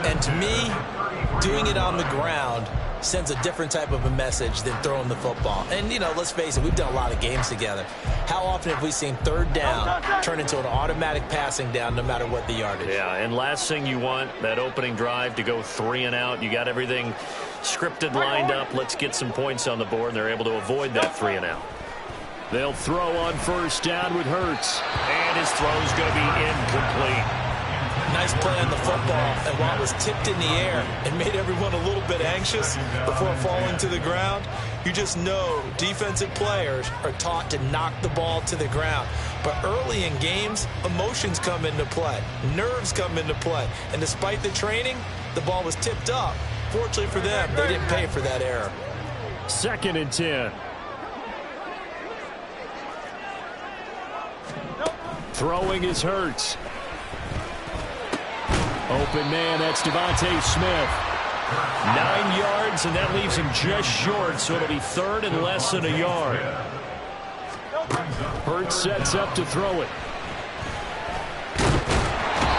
And to me, doing it on the ground sends a different type of a message than throwing the football. And, you know, let's face it, we've done a lot of games together. How often have we seen third down turn into an automatic passing down no matter what the yardage? Yeah, and last thing you want, that opening drive to go 3 and out. You got everything scripted, lined up. Let's get some points on the board, and they're able to avoid that 3 and out. They'll throw on first down with Hurts. And his throw's going to be incomplete. Nice play on the football, and while it was tipped in the air and made everyone a little bit anxious before falling to the ground, you just know defensive players are taught to knock the ball to the ground. But early in games, emotions come into play, nerves come into play, and despite the training, the ball was tipped up. Fortunately for them, they didn't pay for that error. 2nd and 10. Throwing is Hurts. Open man, that's Devontae Smith. 9 yards, and that leaves him just short, so it'll be 3rd and less than a yard. Hurts sets up to throw it.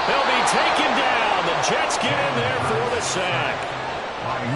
They'll be taken down. The Jets get in there for the sack.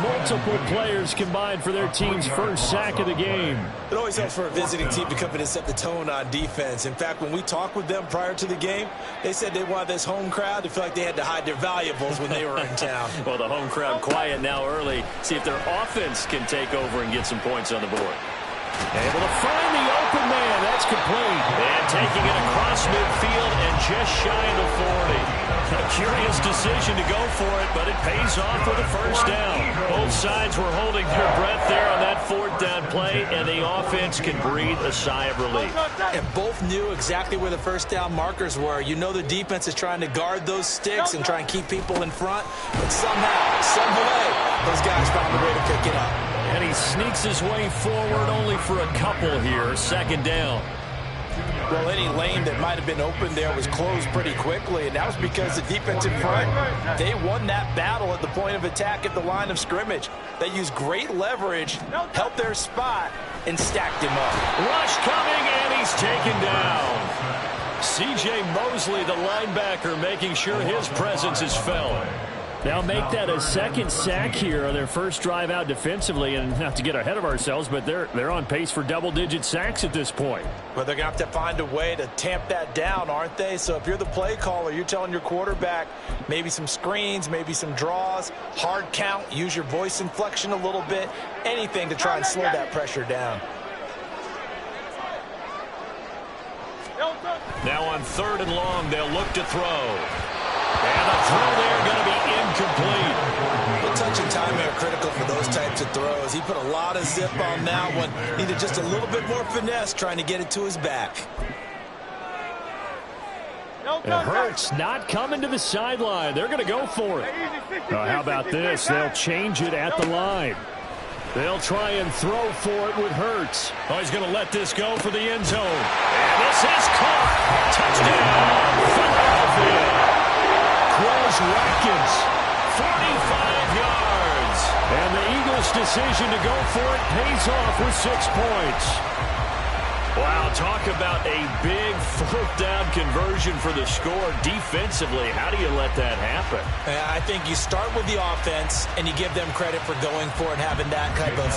Multiple players combined for their team's first sack of the game. It always helps for a visiting team to come in and set the tone on defense. In fact, when we talked with them prior to the game, they said they wanted this home crowd to feel like they had to hide their valuables when they were in town. Well, the home crowd quiet now early. See if their offense can take over and get some points on the board. Able to find the open man. That's complete. And taking it across midfield and just shy of the 40. A curious decision to go for it, but it pays off with a first down. Both sides were holding their breath there on that 4th down play, and the offense can breathe a sigh of relief. And both knew exactly where the first down markers were. You know the defense is trying to guard those sticks and try and keep people in front, but somehow, some way, those guys found a way to pick it up. And he sneaks his way forward only for a couple here. 2nd down. Well, any lane that might have been open there was closed pretty quickly, and that was because the defensive front, they won that battle at the point of attack at the line of scrimmage. They used great leverage, helped their spot, and stacked him up. Rush coming, and he's taken down. C.J. Mosley, the linebacker, making sure his presence is felt. They'll make that a 2nd sack here on their first drive out defensively, and not to get ahead of ourselves, but they're on pace for double-digit sacks at this point. Well, they're going to have to find a way to tamp that down, aren't they? So if you're the play caller, you're telling your quarterback maybe some screens, maybe some draws, hard count, use your voice inflection a little bit, anything to try and slow that pressure down. Now on 3rd and long, they'll look to throw. And the throw there going to be incomplete. The touch and timing are critical for those types of throws. He put a lot of zip on that one. Needed just a little bit more finesse trying to get it to his back. And Hurts not coming to the sideline. They're going to go for it. How about this? They'll change it at the line. They'll try and throw for it with Hurts. Oh, he's going to let this go for the end zone. And this is caught. Touchdown, Philadelphia. Cross Watkins, 45 yards. And the Eagles' decision to go for it pays off with 6 points. Wow, talk about a big 4th down conversion for the score defensively. How do you let that happen? I think you start with the offense, and you give them credit for going for it, having that type of,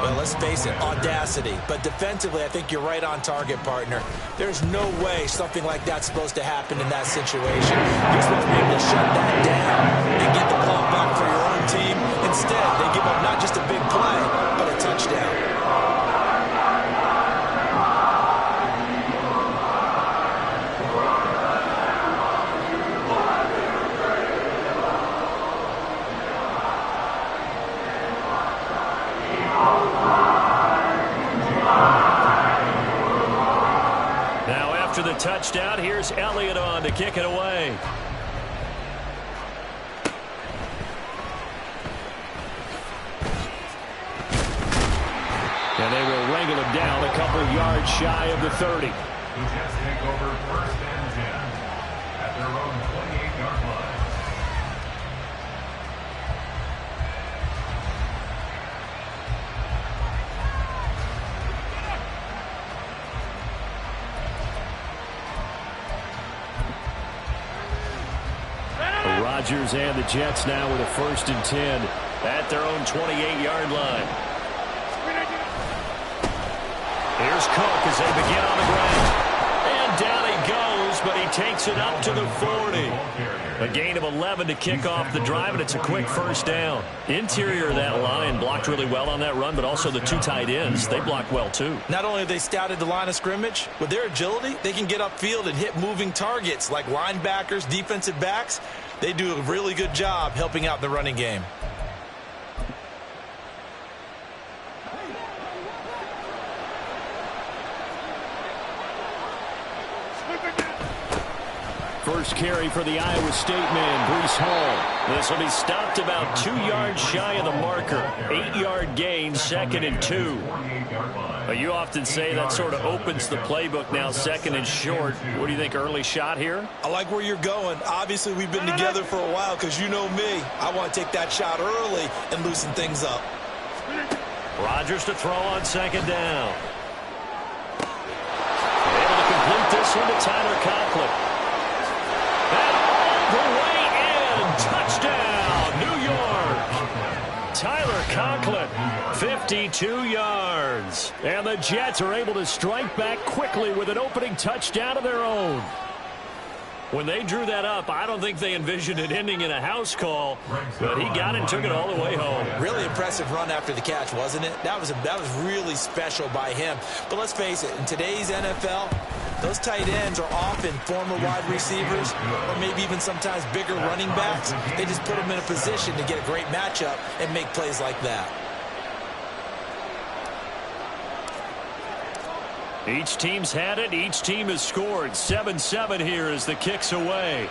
well, let's face it, audacity. But defensively, I think you're right on target, partner. There's no way something like that's supposed to happen in that situation. You're supposed to be able to shut that down and get the ball back for your own team. Instead, they give up not just a big play, but a touchdown. After the touchdown, here's Elliott on to kick it away. And they will wrangle him down a couple yards shy of the 30. The Jets take over 1st and 10 at their own 28-yard line. Rodgers and the Jets now with a 1st and 10 at their own 28-yard line. Here's Cook as they begin on the ground. And down he goes, but he takes it up to the 40. A gain of 11 to kick off the drive, and it's a quick 1st down. Interior of that line blocked really well on that run, but also the 2 tight ends, they blocked well too. Not only have they scouted the line of scrimmage, with their agility, they can get upfield and hit moving targets like linebackers, defensive backs. They do a really good job helping out the running game. First carry for the Iowa State man, Breece Hall. This will be stopped about 2 yards shy of the marker. 8-yard gain, 2nd and 2. But you often say that sort of opens the playbook now, 2nd and short. What do you think, early shot here? I like where you're going. Obviously, we've been together for a while because you know me. I want to take that shot early and loosen things up. Rodgers to throw on 2nd down. Able to complete this one to Tyler Conklin. And all the way in. Touchdown, New York. Tyler Conklin, 52 yards. And the Jets are able to strike back quickly with an opening touchdown of their own. When they drew that up, I don't think they envisioned it ending in a house call, but he got it and took it all the way home. Really impressive run after the catch, wasn't it? That was really special by him. But let's face it, in today's NFL, those tight ends are often former wide receivers or maybe even sometimes bigger running backs. They just put them in a position to get a great matchup and make plays like that. Each team's had it. Each team has scored. 7-7 here as the kick's away.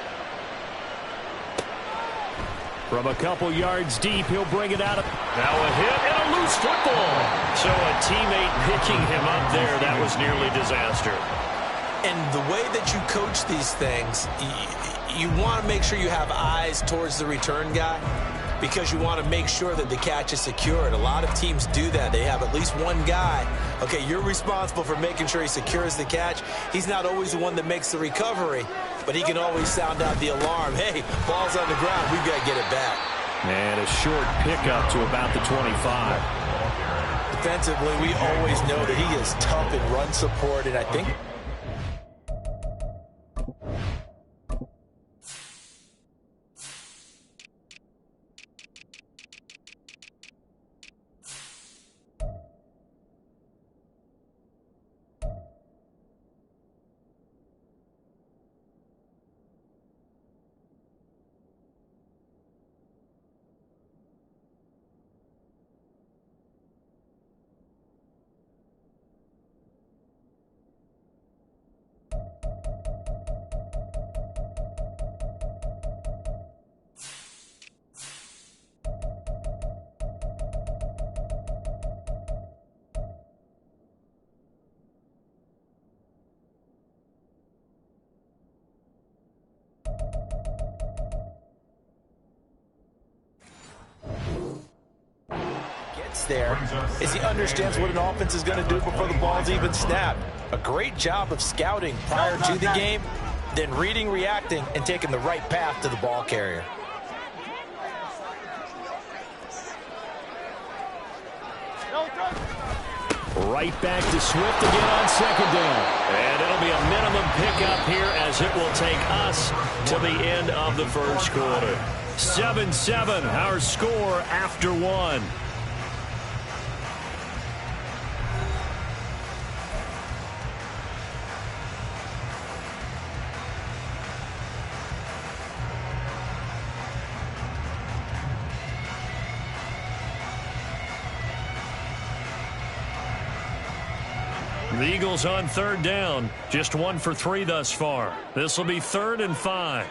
From a couple yards deep, he'll bring it out. Now a hit and a loose football. So a teammate picking him up there, that was nearly disaster. And the way that you coach these things, you want to make sure you have eyes towards the return guy because you want to make sure that the catch is secured. A lot of teams do that. They have at least one guy. Okay, you're responsible for making sure he secures the catch. He's not always the one that makes the recovery, but he can always sound out the alarm. Hey, ball's on the ground. We've got to get it back. And a short pickup to about the 25. Defensively, we always know that he is tough in run support, and I think there is he understands what an offense is going to do before the ball's even snapped. A great job of scouting prior to the game, then reading, reacting, and taking the right path to the ball carrier. Right back to Swift again on 2nd down. And it'll be a minimum pickup here as it will take us to the end of the first quarter. 7-7, our score after one. The Eagles on 3rd down. Just 1 for 3 thus far. This will be 3rd and 5.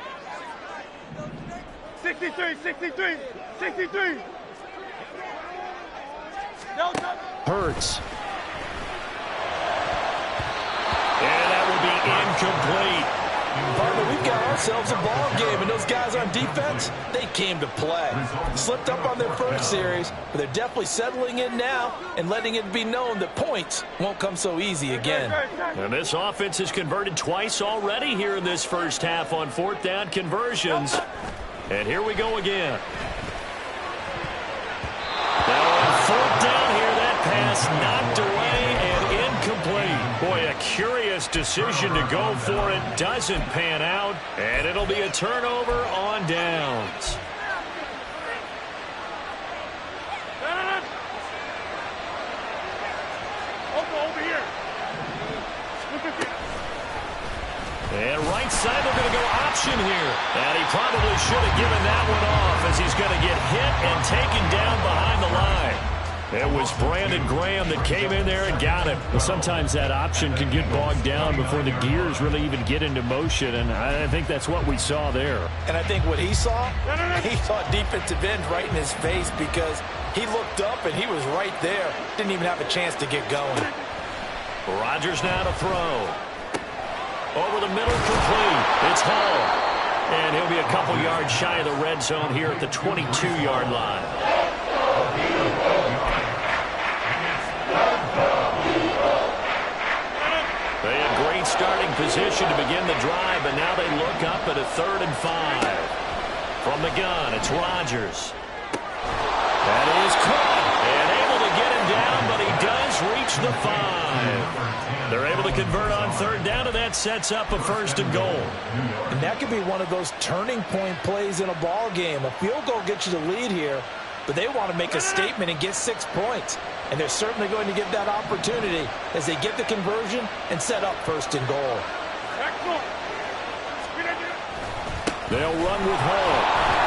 63. Hurts. And that will be incomplete. Partner, we've got ourselves a ball game, and those guys on defense, they came to play. Slipped up on their first series, but they're definitely settling in now and letting it be known that points won't come so easy again. And this offense has converted twice already here in this first half on 4th down conversions. And here we go again. Now on fourth down here, that pass knocked away and incomplete. Boy, a curious decision to go for it. Doesn't pan out, and it'll be a turnover on downs. And right side, they're going to go option here. And he probably should have given that one off as he's going to get hit and taken down behind the line. It was Brandon Graham that came in there and got him. Well, sometimes that option can get bogged down before the gears really even get into motion, and I think that's what we saw there. And I think what he saw defensive end right in his face because he looked up and he was right there. Didn't even have a chance to get going. Rodgers now to throw. Over the middle, complete. It's Hawgg. And he'll be a couple yards shy of the red zone here at the 22-yard line. They had great starting position to begin the drive, but now they look up at a 3rd and 5. From the gun, it's Rodgers. That is caught. And able to get him down, but he does reach the 5. They're able to convert on 3rd down, and that sets up a 1st and goal. And that could be one of those turning point plays in a ball game. A field goal gets you the lead here, but they want to make a statement and get 6 points. And they're certainly going to give that opportunity as they get the conversion and set up 1st and goal. They'll run with Hawgg.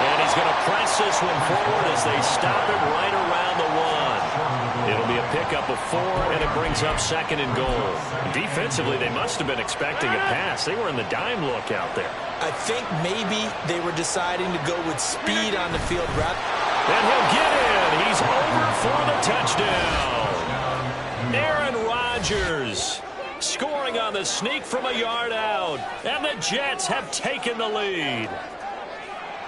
And he's going to press this one forward as they stop it right around the 1. It'll be a pickup of 4, and it brings up 2nd and goal. Defensively, they must have been expecting a pass. They were in the dime look out there. I think maybe they were deciding to go with speed on the field. And he'll get in. He's over for the touchdown. Aaron Rodgers scoring on the sneak from a yard out. And the Jets have taken the lead.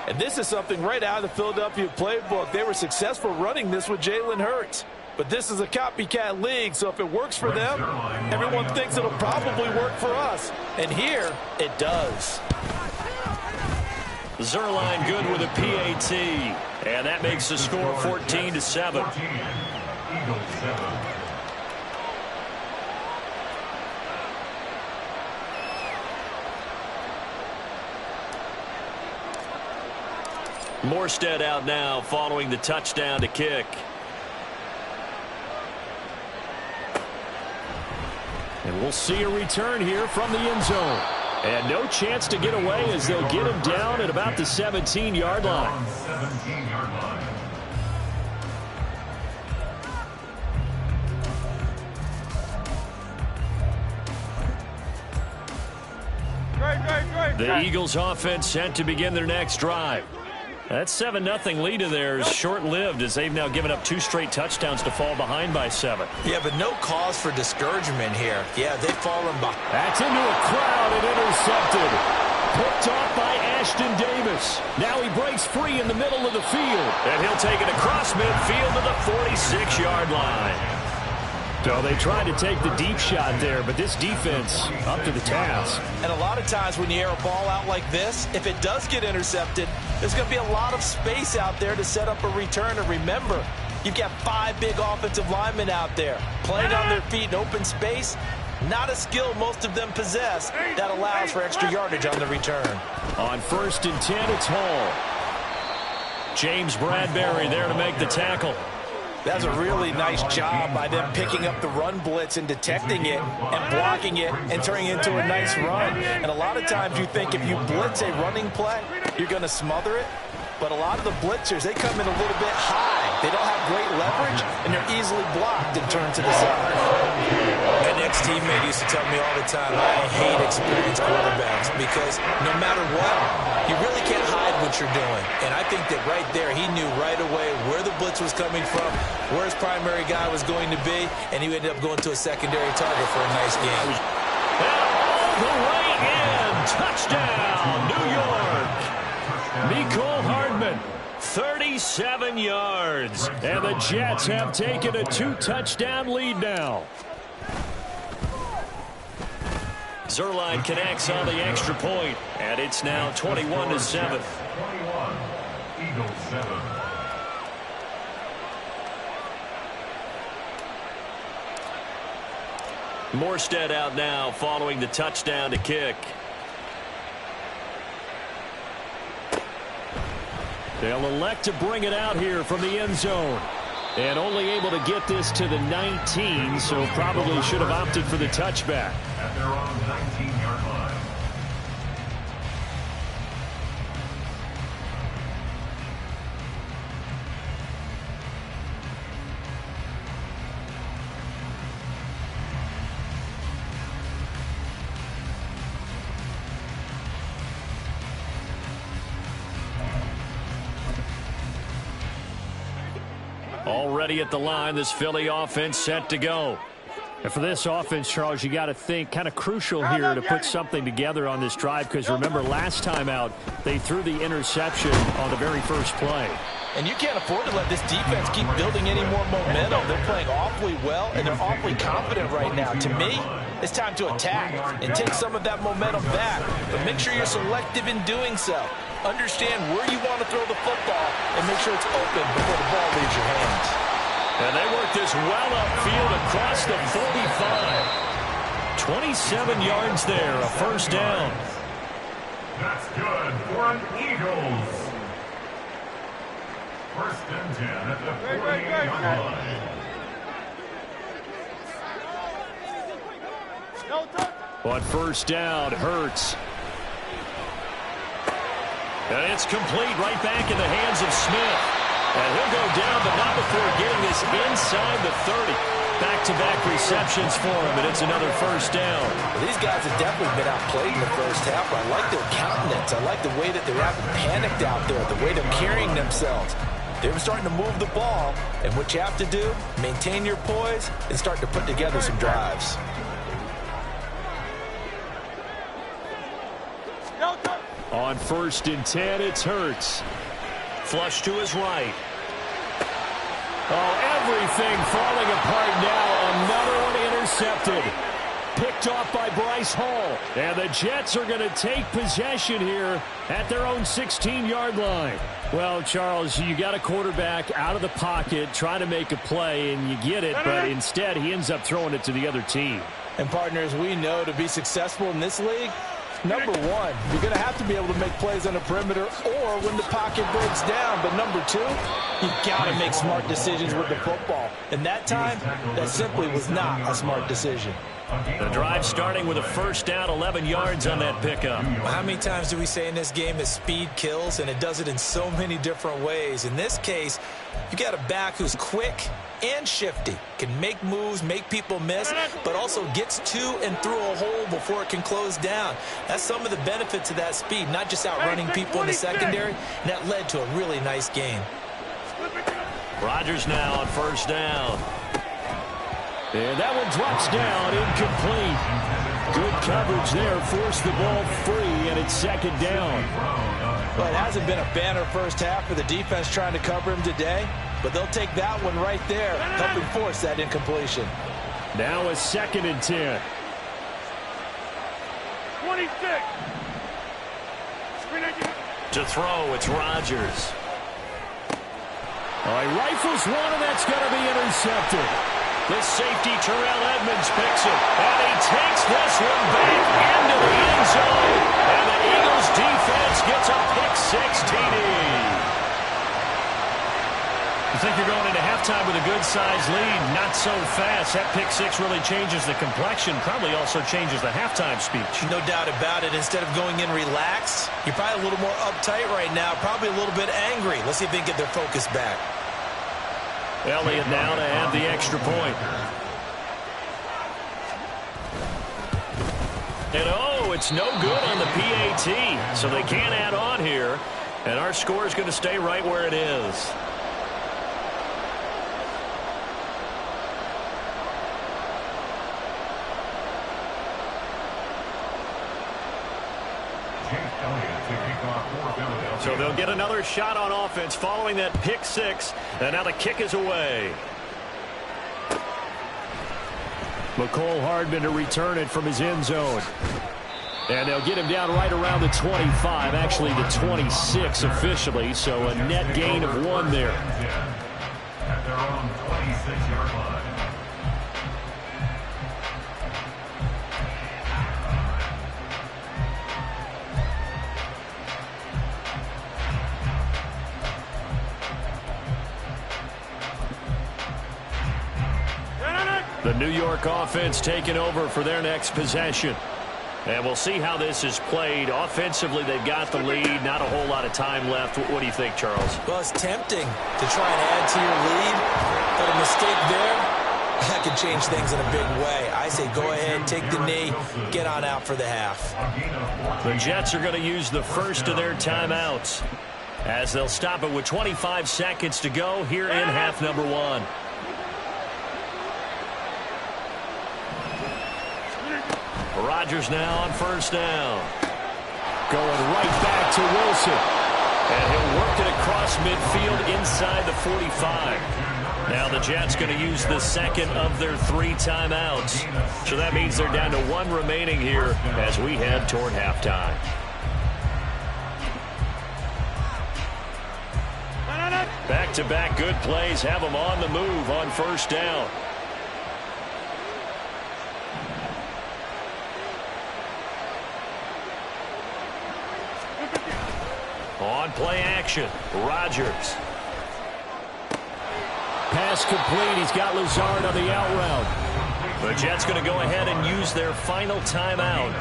And this is something right out of the Philadelphia playbook. They were successful running this with Jalen Hurts. But this is a copycat league, so if it works for them, everyone thinks it'll probably work for us. And here, it does. Zerline good with a PAT. And that makes the score 14-7. Eagles 7. Morstead out now following the touchdown to kick. And we'll see a return here from the end zone. And no chance to get away as they'll get him down at about the 17-yard line. 17-yard line. The Eagles offense set to begin their next drive. That 7-0 lead of theirs short-lived as they've now given up 2 straight touchdowns to fall behind by 7. Yeah, but no cause for discouragement here. Yeah, they've fallen behind. That's into a crowd and intercepted. Picked off by Ashton Davis. Now he breaks free in the middle of the field. And he'll take it across midfield to the 46-yard line. So they tried to take the deep shot there, but this defense up to the task. And a lot of times when you air a ball out like this, if it does get intercepted, there's going to be a lot of space out there to set up a return. And remember, you've got 5 big offensive linemen out there playing on their feet in open space. Not a skill most of them possess that allows for extra yardage on the return. On 1st and 10, it's Hall. James Bradbury there to make the tackle. That's a really nice job by them picking up the run blitz and detecting it and blocking it and turning it into a nice run. And a lot of times you think if you blitz a running play, you're going to smother it. But a lot of the blitzers, they come in a little bit high. They don't have great leverage, and they're easily blocked and turned to the side. An ex-teammate used to tell me all the time, I hate experienced quarterbacks because no matter what, you really can't hide what you're doing. And I think that right there, he knew right away where the blitz was coming from, where his primary guy was going to be, and he ended up going to a secondary target for a nice game. All the way in. Touchdown, New York. Mecole Hardman, 37 yards. And the Jets have taken a 2-touchdown lead now. Zerline connects on the extra point, and it's now 21-7. 21, Eagles 7. Morstead out now following the touchdown to kick. They'll elect to bring it out here from the end zone. And only able to get this to the 19, so probably should have opted for the touchback. At their own 19-yard line. Already at the line, this Philly offense set to go. And for this offense, Charles, you got to think kind of crucial here to put something together on this drive, because remember last time out they threw the interception on the very first play. And you can't afford to let this defense keep building any more momentum. They're playing awfully well, and they're awfully confident right now. To me, it's time to attack and take some of that momentum back. But make sure you're selective in doing so. Understand where you want to throw the football and make sure it's open before the ball leaves your hands. And they work this well upfield across the 45. 27 yards there, a first down. That's good for an Eagles. First and 10 at the 48-yard line. But first down, Hurts. And it's complete right back in the hands of Smith. And he'll go down, but not before getting this inside the 30. Back-to-back receptions for him, and it's another first down. Well, these guys have definitely been outplayed in the first half. I like their countenance. I like the way that they're having panicked out there, the way they're carrying themselves. They're starting to move the ball, and what you have to do, maintain your poise and start to put together some drives. On first and 10, it's Hurts. Flush to his right. Oh, everything falling apart now. Another one intercepted. Picked off by Bryce Hall. And the Jets are going to take possession here at their own 16-yard line. Well, Charles, you got a quarterback out of the pocket trying to make a play, and you get it, but instead he ends up throwing it to the other team. And partners, we know to be successful in this league, number one, you're going to have to be able to make plays on the perimeter or when the pocket breaks down. But number two, you got to make smart decisions with the football. And that time, that simply was not a smart decision. The drive starting with a first down, 11 yards on that pickup. How many times do we say in this game that speed kills, and it does it in so many different ways? In this case, you got a back who's quick and shifty, can make moves, make people miss, but also gets to and through a hole before it can close down. That's some of the benefits of that speed, not just outrunning people in the secondary. And that led to a really nice game. Rodgers now on first down. And that one drops down, incomplete. Good coverage there, forced the ball free, and it's second down. Well, it hasn't been a banner first half for the defense trying to cover him today, but they'll take that one right there, helping force that incompletion. Now a second and 10. 26. To throw, it's Rodgers. All right, rifles one, and that's going to be intercepted. The safety, Terrell Edmonds, picks it, and he takes this one back into the end zone, and the Eagles defense gets a pick-6 TD. You think you're going into halftime with a good-sized lead? Not so fast. That pick-6 really changes the complexion, probably also changes the halftime speech. No doubt about it. Instead of going in relaxed, you're probably a little more uptight right now, probably a little bit angry. Let's see if they can get their focus back. Elliott now to add the extra point. And oh, it's no good on the PAT, so they can't add on here. And our score is going to stay right where it is. So they'll get another shot on offense following that pick-6, and now the kick is away. McCole Hardman to return it from his end zone. And they'll get him down right around the 25, actually the 26 officially, so a net gain of 1 there. At their own 26-yard line. The New York offense taking over for their next possession. And we'll see how this is played. Offensively, they've got the lead. Not a whole lot of time left. What do you think, Charles? Well, it's tempting to try and add to your lead, but a mistake there, that could change things in a big way. I say go ahead, take the knee, get on out for the half. The Jets are going to use the first of their timeouts as they'll stop it with 25 seconds to go here in half number 1. Rodgers now on first down. Going right back to Wilson. And he'll work it across midfield inside the 45. Now the Jets going to use the second of their 3 timeouts. So that means they're down to 1 remaining here as we head toward halftime. Back-to-back good plays have them on the move on first down. On play action, Rodgers. Pass complete. He's got Lazard on the out route. The Jets going to go ahead and use their final timeout.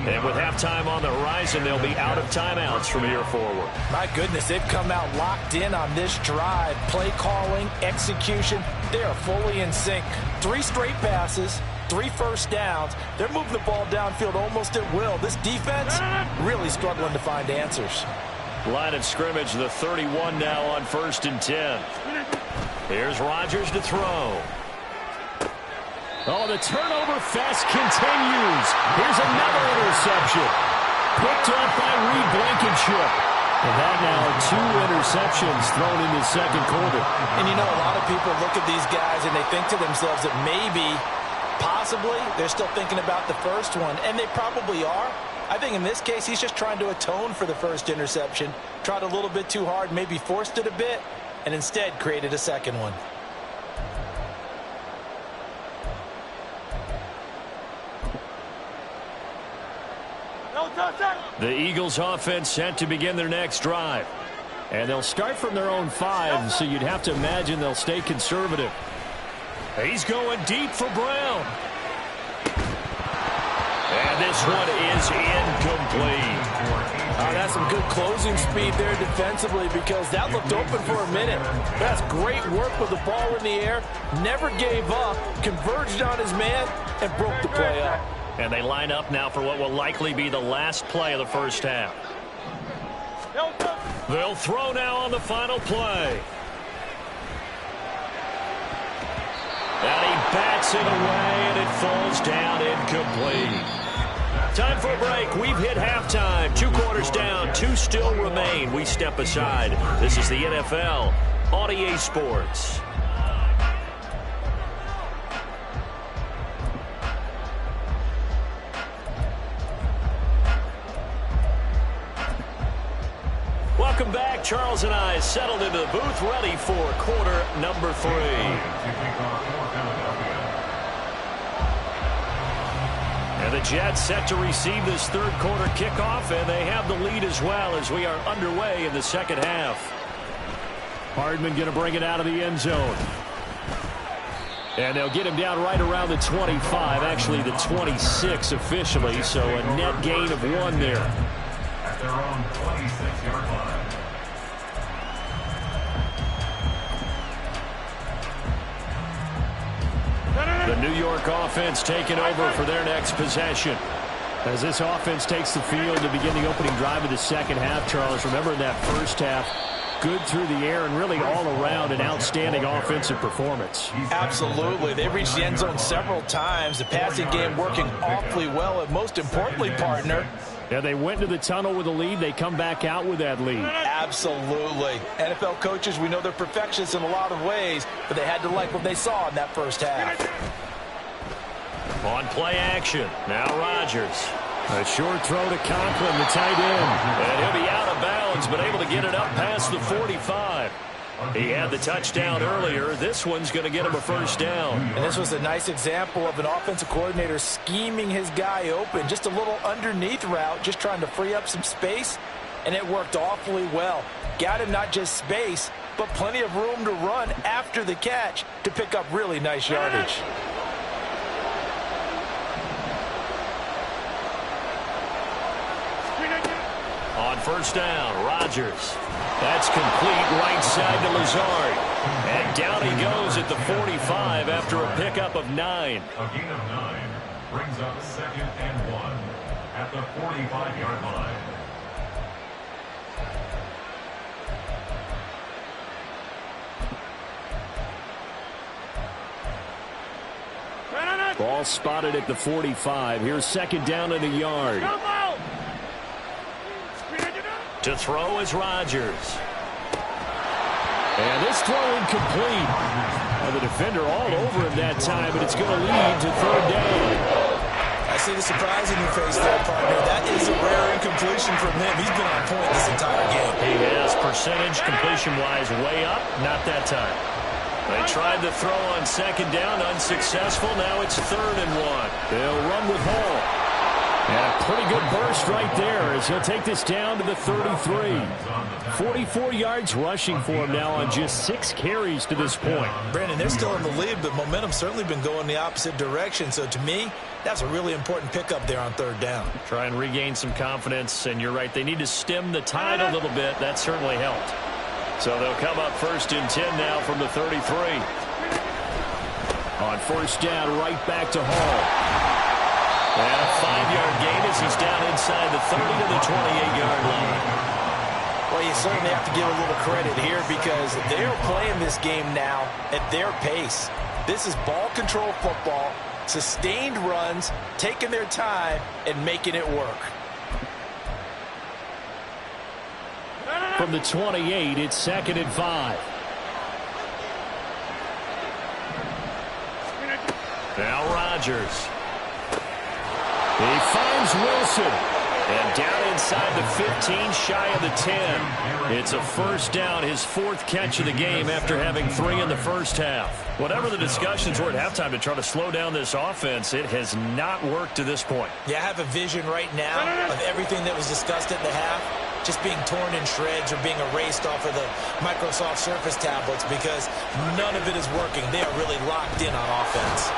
And with halftime on the horizon, they'll be out of timeouts from here forward. My goodness, they've come out locked in on this drive. Play calling, execution, they are fully in sync. 3 straight passes, 3 first downs. They're moving the ball downfield almost at will. This defense really struggling to find answers. Line of scrimmage, the 31 now on 1st and 10. Here's Rodgers to throw. Oh, the turnover fest continues. Here's another interception. Picked up by Reed Blankenship. And that now 2 interceptions thrown in the second quarter. And you know, a lot of people look at these guys and they think to themselves that maybe, possibly, they're still thinking about the first one. And they probably are. I think in this case, he's just trying to atone for the first interception. Tried a little bit too hard, maybe forced it a bit, and instead created a second one. The Eagles offense set to begin their next drive. And they'll start from their own 5, so you'd have to imagine they'll stay conservative. He's going deep for Brown. And this one is incomplete. That's some good closing speed there defensively because that looked open for a minute. That's great work with the ball in the air. Never gave up, converged on his man, and broke the play up. And they line up now for what will likely be the last play of the first half. They'll throw now on the final play. And he bats it away, and it falls down incomplete. Time for a break. We've hit halftime. 2 quarters down, 2 still remain. We step aside. This is the NFL on EA Sports. Welcome back. Charles and I settled into the booth, ready for quarter number 3. And the Jets set to receive this third quarter kickoff, and they have the lead as well as we are underway in the second half. Hardman going to bring it out of the end zone. And they'll get him down right around the 25, actually the 26 officially, so a net gain of 1 there. At their own 26-yard line. The New York offense taking over for their next possession. As this offense takes the field to begin the opening drive of the second half, Charles, remember in that first half, good through the air and really all around an outstanding offensive performance. Absolutely. They reached the end zone several times. The passing game working awfully well, and most importantly, partner, yeah, they went into the tunnel with a lead. They come back out with that lead. Absolutely. NFL coaches, we know they're perfectionists in a lot of ways, but they had to like what they saw in that first half. On play action, now Rodgers. A short throw to Conklin, the tight end. And he'll be out of bounds, but able to get it up past the 45. He had the touchdown earlier. This one's going to get him a first down. And this was a nice example of an offensive coordinator scheming his guy open. Just a little underneath route, just trying to free up some space. And it worked awfully well. Got him not just space, but plenty of room to run after the catch to pick up really nice yardage. On first down, Rodgers. That's complete right side to Lazard. And down he goes at the 45 after a pickup of 9. A gain of 9 brings up 2nd and 1 at the 45-yard line. Ball spotted at the 45. Here's 2nd down and a yard. To throw is Rodgers. And this throw incomplete. The defender all over him that time, but it's going to lead to 3rd down. I see the surprise in your face there, partner. That is a rare incompletion from him. He's been on point this entire game. He has. Percentage completion-wise way up. Not that time. They tried to throw on 2nd down, unsuccessful. Now it's 3rd and 1. They'll run with Hawgg. And a pretty good burst right there as he'll take this down to the 33. 44 yards rushing for him now on just 6 carries to this point. Brandon, they're still in the lead, but momentum's certainly been going the opposite direction. So to me, that's a really important pickup there on 3rd down. Try and regain some confidence, and you're right. They need to stem the tide a little bit. That certainly helped. So they'll come up 1st and 10 now from the 33. On 1st down, right back to Hall. And a 5-yard gain as he's down inside the 30 to the 28-yard line. Well, you certainly have to give a little credit here because they're playing this game now at their pace. This is ball control football, sustained runs, taking their time, and making it work. From the 28, it's 2nd and 5. Now Rodgers. He finds Wilson. And down inside the 15, shy of the 10. It's a 1st down, his 4th catch of the game after having 3 in the first half. Whatever the discussions were at halftime to try to slow down this offense, it has not worked to this point. Yeah, I have a vision right now of everything that was discussed at the half just being torn in shreds or being erased off of the Microsoft Surface tablets because none of it is working. They are really locked in on offense.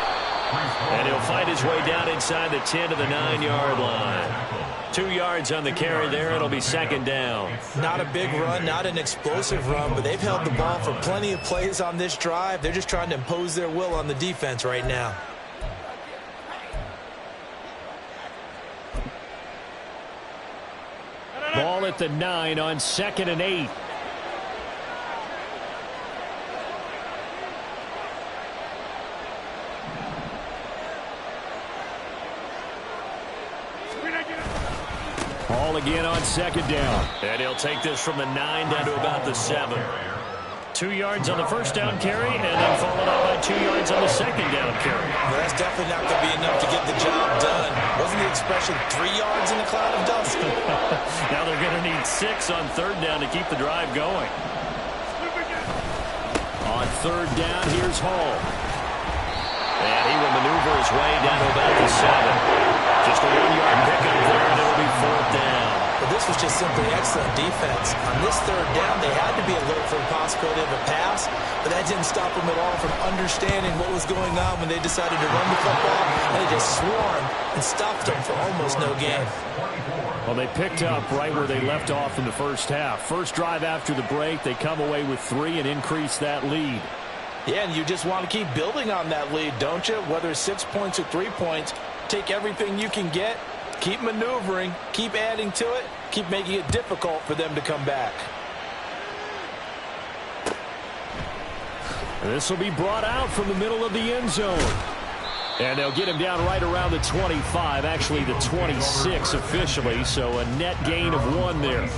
And he'll find his way down inside the 10 to the 9-yard line. 2 yards on the carry there. It'll be 2nd down. Not a big run, not an explosive run, but they've held the ball for plenty of plays on this drive. They're just trying to impose their will on the defense right now. Ball at the 9 on 2nd and 8. Ball again on 2nd down. And he'll take this from the 9 down to about the 7. 2 yards on the 1st down carry, and then followed up by 2 yards on the 2nd down carry. Well, that's definitely not going to be enough to get the job done. Wasn't the expression 3 yards in a cloud of dust? Now they're going to need 6 on 3rd down to keep the drive going. On 3rd down, here's Hall. And he will maneuver his way down to about the 7. Just a 1-yard pickup there, and it'll be 4th down. But this was just simply excellent defense. On this 3rd down, they had to be alert for the possibility of a pass, but that didn't stop them at all from understanding what was going on when they decided to run the football, and they just swarmed and stopped them for almost no gain. Well, they picked up right where they left off in the first half. First drive after the break, they come away with 3 and increase that lead. Yeah, and you just want to keep building on that lead, don't you? Whether it's 6 points or 3 points, take everything you can get, keep maneuvering, keep adding to it, keep making it difficult for them to come back. This will be brought out from the middle of the end zone. And they'll get him down right around the 25, actually the 26 officially, so a net gain of 1 there.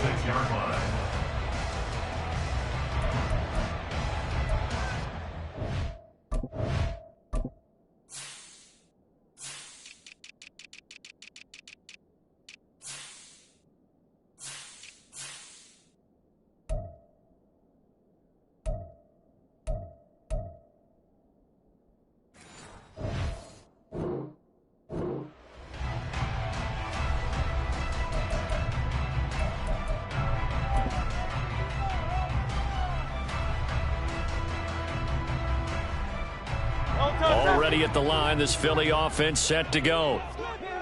Already at the line, this Philly offense set to go.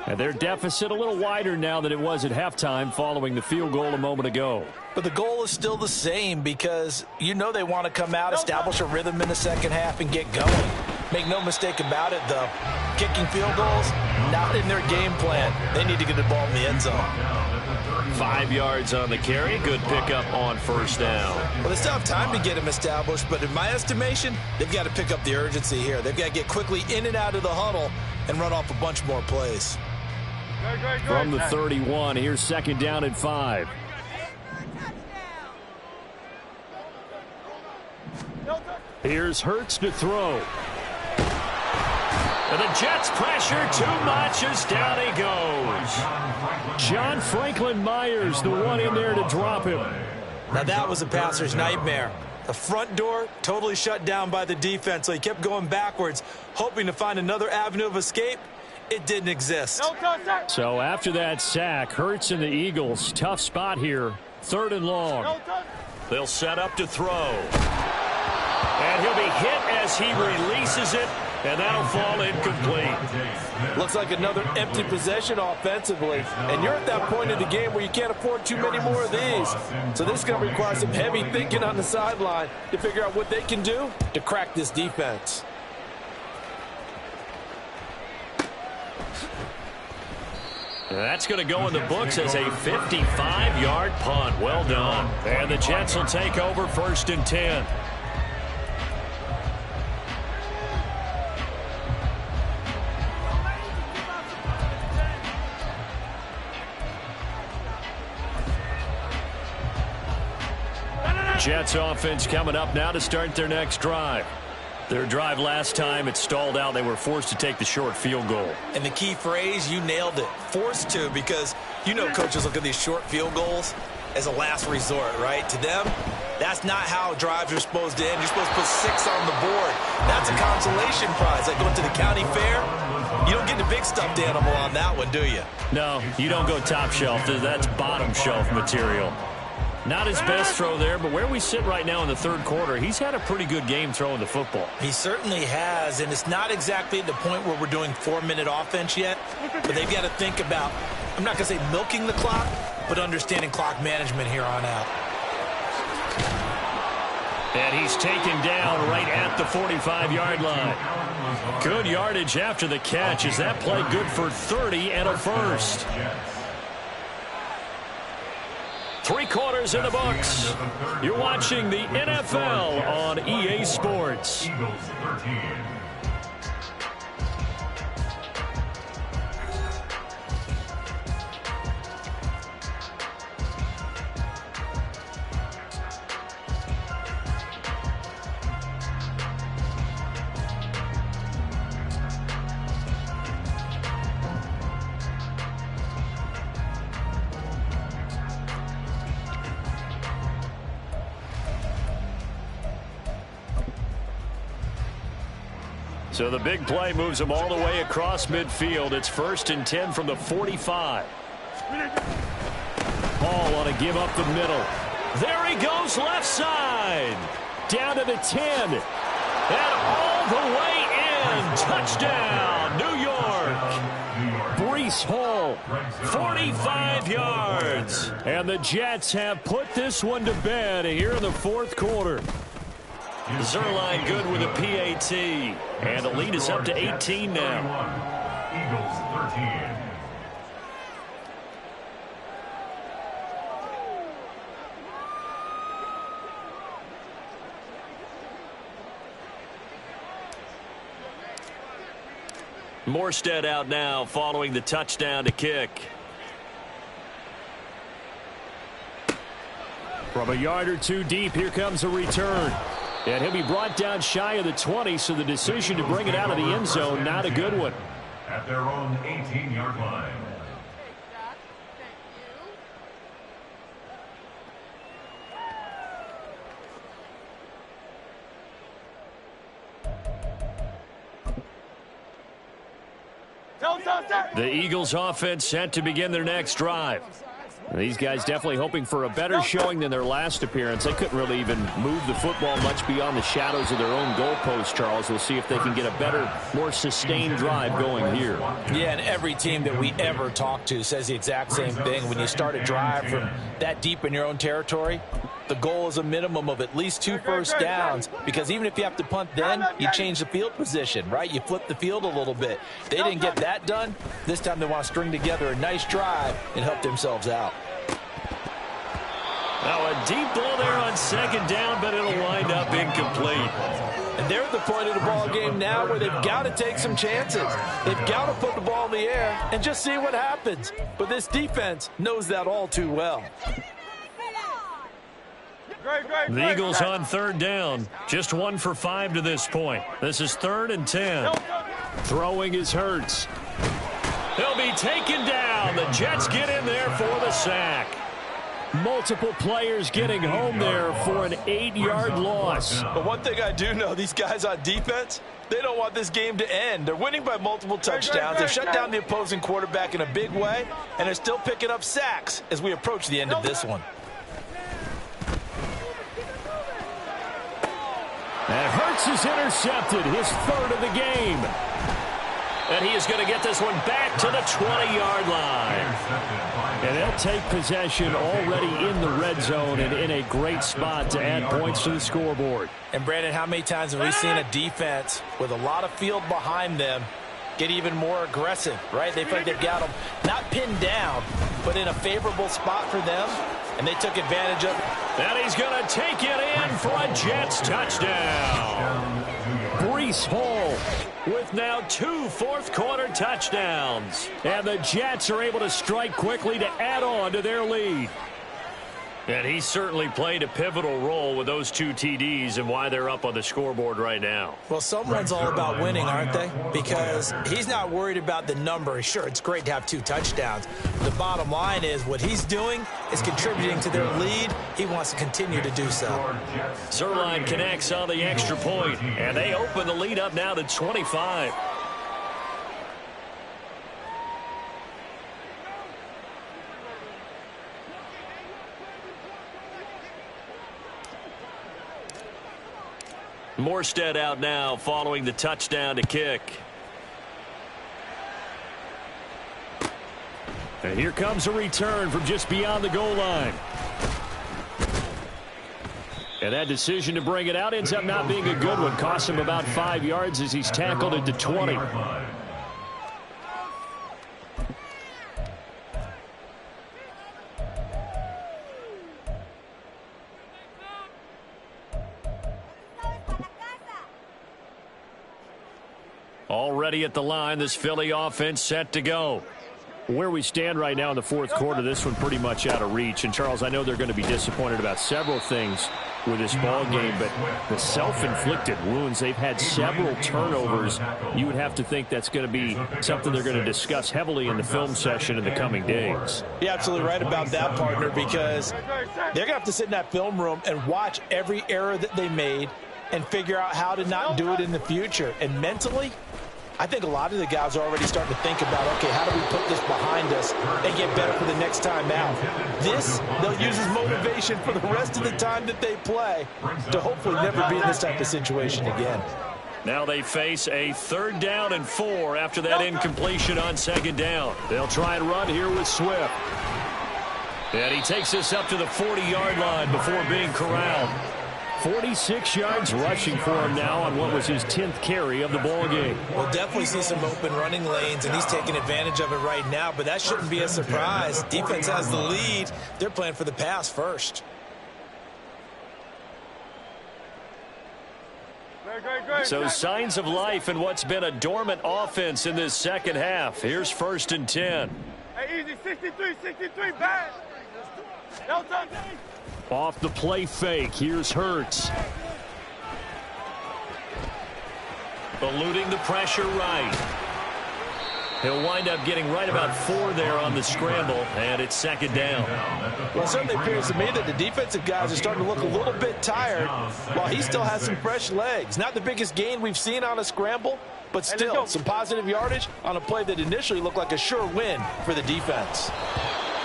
And their deficit a little wider now than it was at halftime following the field goal a moment ago. But the goal is still the same because you know they want to come out, establish a rhythm in the second half, and get going. Make no mistake about it, though. Kicking field goals, not in their game plan. They need to get the ball in the end zone. 5 yards on the carry. Good pickup on first down. Well, they still have time to get them established, but in my estimation, they've got to pick up the urgency here. They've got to get quickly in and out of the huddle and run off a bunch more plays. From the 31, here's second down and 5. Here's Hurts to throw. And the Jets pressure too much as down he goes. John Franklin Myers, the one in there to drop him. Now that was a passer's nightmare. The front door totally shut down by the defense, so he kept going backwards, hoping to find another avenue of escape. It didn't exist. So after that sack, Hurts and the Eagles, tough spot here. 3rd and long. They'll set up to throw. And he'll be hit as he releases it, and that'll fall incomplete. Looks like another empty possession offensively. And you're at that point in the game where you can't afford too many more of these. So this is going to require some heavy thinking on the sideline to figure out what they can do to crack this defense. That's going to go in the books as a 55-yard punt. Well done. And the Jets will take over 1st and 10. Jets offense coming up now to start their next drive. Their drive last time, it stalled out. They were forced to take the short field goal. And the key phrase, you nailed it. Forced to, because you know coaches look at these short field goals as a last resort, right? To them, that's not how drives are supposed to end. You're supposed to put 6 on the board. That's a consolation prize. Like going to the county fair, you don't get the big stuffed animal on that one, do you? No, you don't go top shelf. That's bottom shelf material. Not his best throw there, but where we sit right now in the 3rd quarter, he's had a pretty good game throwing the football. He certainly has, and it's not exactly at the point where we're doing 4-minute offense yet, but they've got to think about, I'm not going to say milking the clock, but understanding clock management here on out. And he's taken down right at the 45-yard line. Good yardage after the catch. Is that play good for 30 and a first? 3 quarters in the books. You're watching the NFL on EA Sports. Eagles 13. So the big play moves them all the way across midfield. It's 1st and 10 from the 45. Hall on a give up the middle. There he goes left side. Down to the 10. And all the way in. Touchdown, New York. Breece Hall, 45 yards. And the Jets have put this one to bed here in the 4th quarter. Zerline good with a PAT. And the lead is up to 18 now. Eagles 13. Morstead out now following the touchdown to kick. From a yard or 2 deep, here comes a return. And he'll be brought down shy of the 20, so the decision to bring it out of the end zone, not a good one. At their own 18-yard line. The Eagles offense set to begin their next drive. These guys definitely hoping for a better showing than their last appearance. They couldn't really even move the football much beyond the shadows of their own goalpost, Charles. We'll see if they can get a better, more sustained drive going here. Yeah, and every team that we ever talk to says the exact same thing. When you start a drive from that deep in your own territory, the goal is a minimum of at least 2 first downs, because even if you have to punt then, you change the field position, right? You flip the field a little bit. They didn't get that done. This time they want to string together a nice drive and help themselves out. Now a deep ball there on second down, but it'll wind up incomplete. And they're at the point of the ball game now where they've got to take some chances. They've got to put the ball in the air and just see what happens. But this defense knows that all too well. The Eagles on third down. Just 1 for 5 to this point. This is 3rd and 10. Throwing is Hurts. He'll be taken down. The Jets get in there for the sack. Multiple players getting home there for an 8-yard loss. But one thing I do know, these guys on defense, they don't want this game to end. They're winning by multiple touchdowns. They've shut down the opposing quarterback in a big way, and they're still picking up sacks as we approach the end of this one. And Hurts is intercepted, his 3rd of the game. And he is going to get this one back to the 20-yard line. And they'll take possession already in the red zone and in a great spot to add points to the scoreboard. And, Brandon, how many times have we seen a defense with a lot of field behind them get even more aggressive, right? They feel like they've got them not pinned down, but in a favorable spot for them, and they took advantage of it. And he's going to take it in for a Jets touchdown. Breece Hall with now 2 fourth-quarter touchdowns. And the Jets are able to strike quickly to add on to their lead. And he certainly played a pivotal role with those 2 TDs and why they're up on the scoreboard right now. Well, someone's all about winning, aren't they? Because he's not worried about the number. Sure, it's great to have 2 touchdowns. The bottom line is what he's doing is contributing to their lead. He wants to continue to do so. Zerline connects on the extra point, and they open the lead up now to 25. Morstead out now following the touchdown to kick. And here comes a return from just beyond the goal line. And that decision to bring it out ends up not being a good one. Costs him about 5 yards as he's tackled into 20. Already at the line, this Philly offense set to go. Where we stand right now in the 4th quarter, this one pretty much out of reach. And, Charles, I know they're going to be disappointed about several things with this ball game, but the self-inflicted wounds, they've had several turnovers. You would have to think that's going to be something they're going to discuss heavily in the film session in the coming days. You're absolutely right about that, partner, because they're going to have to sit in that film room and watch every error that they made and figure out how to not do it in the future. And mentally, I think a lot of the guys are already starting to think about, okay, how do we put this behind us and get better for the next time out? This, they'll use as motivation for the rest of the time that they play to hopefully never be in this type of situation again. Now they face a 3rd down and 4 after that incompletion on 2nd down. They'll try and run here with Swift. And he takes this up to the 40-yard line before being corralled. 46 yards rushing for him now on what was his 10th carry of the ball game. We'll definitely see some open running lanes, and he's taking advantage of it right now, but that shouldn't be a surprise. Defense has the lead. They're playing for the pass first. So signs of life in what's been a dormant offense in this second half. Here's 1st and 10. Hey, easy, 63, bad. Off the play fake, here's Hurts. Eluding the pressure right. He'll wind up getting right about 4 there on the scramble, and it's 2nd down. Well, it certainly appears to me that the defensive guys are starting to look a little bit tired while he still has some fresh legs. Not the biggest gain we've seen on a scramble, but still some positive yardage on a play that initially looked like a sure win for the defense.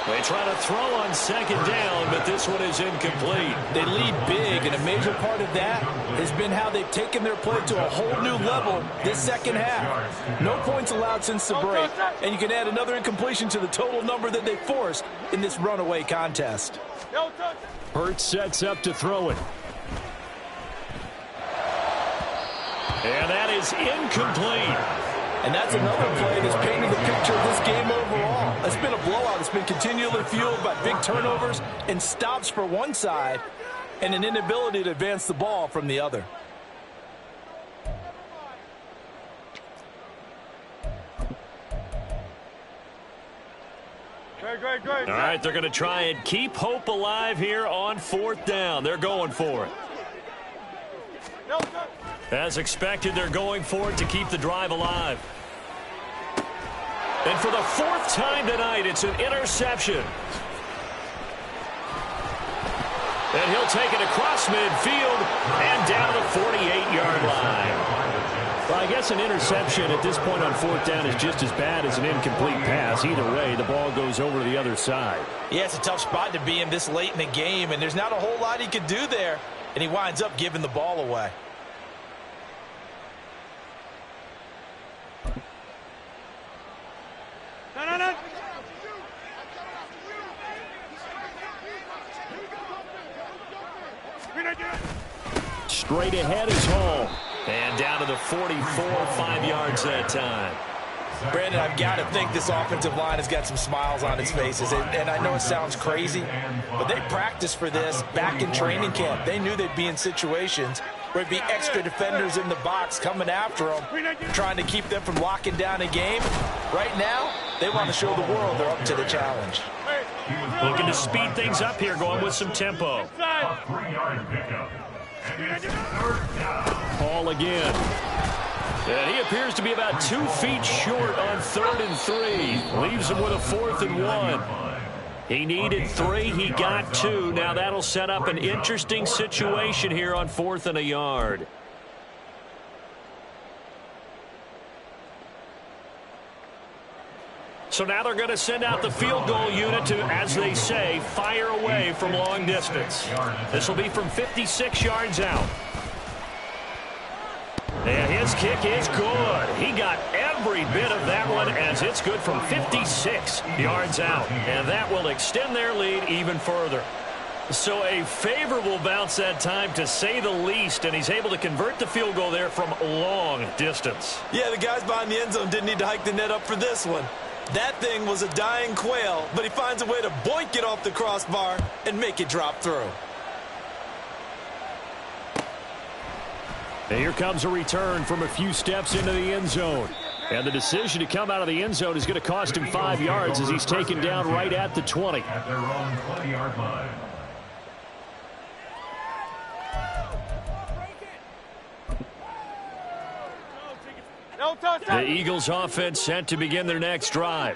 They try to throw on second down, but this one is incomplete. They lead big, and a major part of that has been how they've taken their play to a whole new level this second half. No points allowed since the break, and you can add another incompletion to the total number that they forced in this runaway contest. Hurts sets up to throw it. And that is incomplete. And that's another play that's painted the picture of this game overall. It's been a blowout. It's been continually fueled by big turnovers and stops for one side and an inability to advance the ball from the other. Great. All right, they're going to try and keep hope alive here on fourth down. They're going for it. As expected, they're going for it to keep the drive alive. And for the fourth time tonight, it's an interception. And he'll take it across midfield and down to the 48-yard line. Well, I guess an interception at this point on fourth down is just as bad as an incomplete pass. Either way, the ball goes over to the other side. Yeah, it's a tough spot to be in this late in the game, and there's not a whole lot he could do there, and he winds up giving the ball away. No. Straight ahead is Hawgg. And down to the 44, 5 yards that time. Brandon, I've got to think this offensive line has got some smiles on its faces. And I know it sounds crazy, but they practiced for this back in training camp. They knew they'd be in situations where it'd be extra defenders in the box coming after them, trying to keep them from locking down a game. Right now, they want to show the world they're up to the challenge. Looking to speed things up here, going with some tempo. Hall again. And he appears to be about 2 feet short on 3rd and 3. Leaves him with a 4th and 1. He needed 3. He got 2. Now that'll set up an interesting situation here on 4th and a yard. So now they're going to send out the field goal unit to, as they say, fire away from long distance. This will be from 56 yards out. And his kick is good. He got every bit of that one as it's good from 56 yards out. And that will extend their lead even further. So a favorable bounce that time, to say the least, and he's able to convert the field goal there from long distance. Yeah, the guys behind the end zone didn't need to hike the net up for this one. That thing was a dying quail, but he finds a way to boink it off the crossbar and make it drop through. And here comes a return from a few steps into the end zone. And the decision to come out of the end zone is going to cost him 5 yards as he's taken down right at the 20. At their own 20-yard line. The Eagles offense set to begin their next drive.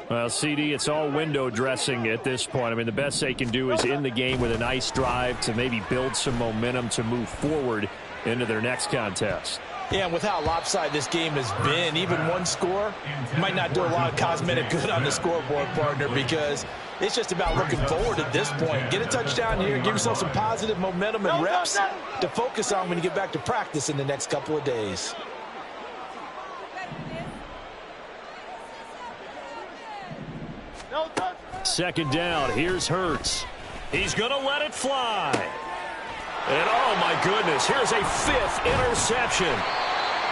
Well, CD, it's all window dressing at this point. I mean, the best they can do is end the game with a nice drive to maybe build some momentum to move forward into their next contest. Yeah, and with how lopsided this game has been, even one score might not do a lot of cosmetic good on the scoreboard, partner, because it's just about looking forward at this point. Get a touchdown here, give yourself some positive momentum and reps to focus on when you get back to practice in the next couple of days. Second down, here's Hurts. He's going to let it fly. And oh my goodness, here's a 5th interception.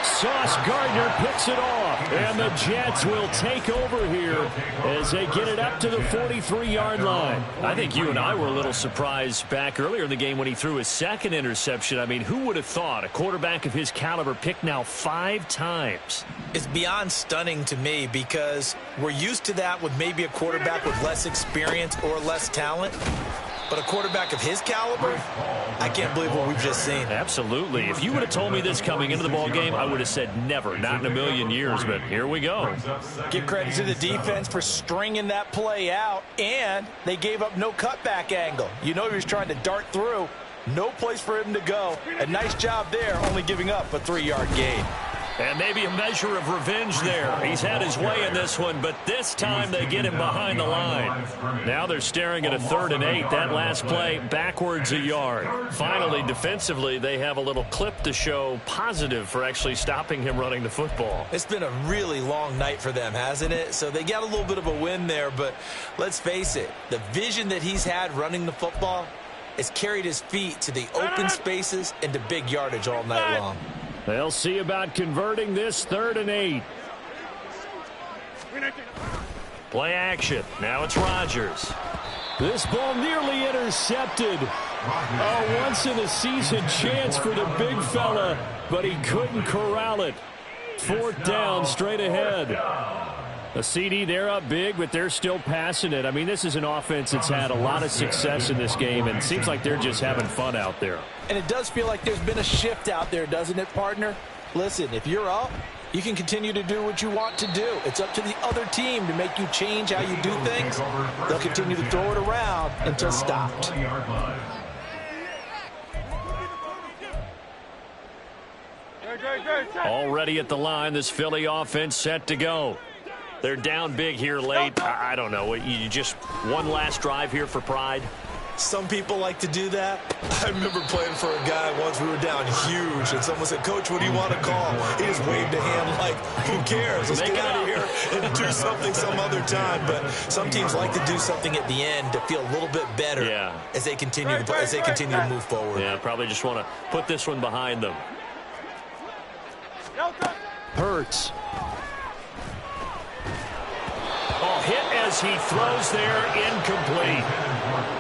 Sauce Gardner picks it off, and the Jets will take over here as they get it up to the 43-yard line. I think you and I were a little surprised back earlier in the game when he threw his 2nd interception. I mean, who would have thought a quarterback of his caliber picked now 5 times? It's beyond stunning to me because we're used to that with maybe a quarterback with less experience or less talent. But a quarterback of his caliber, I can't believe what we've just seen. Absolutely. If you would have told me this coming into the ball game, I would have said never, not in a million years, but here we go. Give credit to the defense for stringing that play out, and they gave up no cutback angle. You know he was trying to dart through. No place for him to go. A nice job there, only giving up a 3-yard gain. And maybe a measure of revenge there. He's had his way in this one, but this time they get him behind the line. Now they're staring at a 3rd and 8. That last play backwards a yard. Finally, defensively, they have a little clip to show positive for actually stopping him running the football. It's been a really long night for them, hasn't it? So they got a little bit of a win there, but let's face it, the vision that he's had running the football has carried his feet to the open spaces and to big yardage all night long. They'll see about converting this 3rd and 8. Play action. Now it's Rodgers. This ball nearly intercepted. A once-in-a-season chance for the big fella, but he couldn't corral it. 4th down, straight ahead. A CD, they're up big, but they're still passing it. I mean, this is an offense that's had a lot of success in this game, and it seems like they're just having fun out there. And it does feel like there's been a shift out there, doesn't it, partner? Listen, if you're up, you can continue to do what you want to do. It's up to the other team to make you change how you do things. They'll continue to throw it around until stopped. Already at the line, this Philly offense set to go. They're down big here late. I don't know. You just one last drive here for pride? Some people like to do that. I remember playing for a guy once. We were down huge, and someone said, "Coach, what do you want to call?" He just waved a hand like, who cares? Let's get out of here and do something some other time. But some teams like to do something at the end to feel a little bit better as they continue to move forward. Yeah, probably just want to put this one behind them. Hurts. Hit as he throws there, incomplete.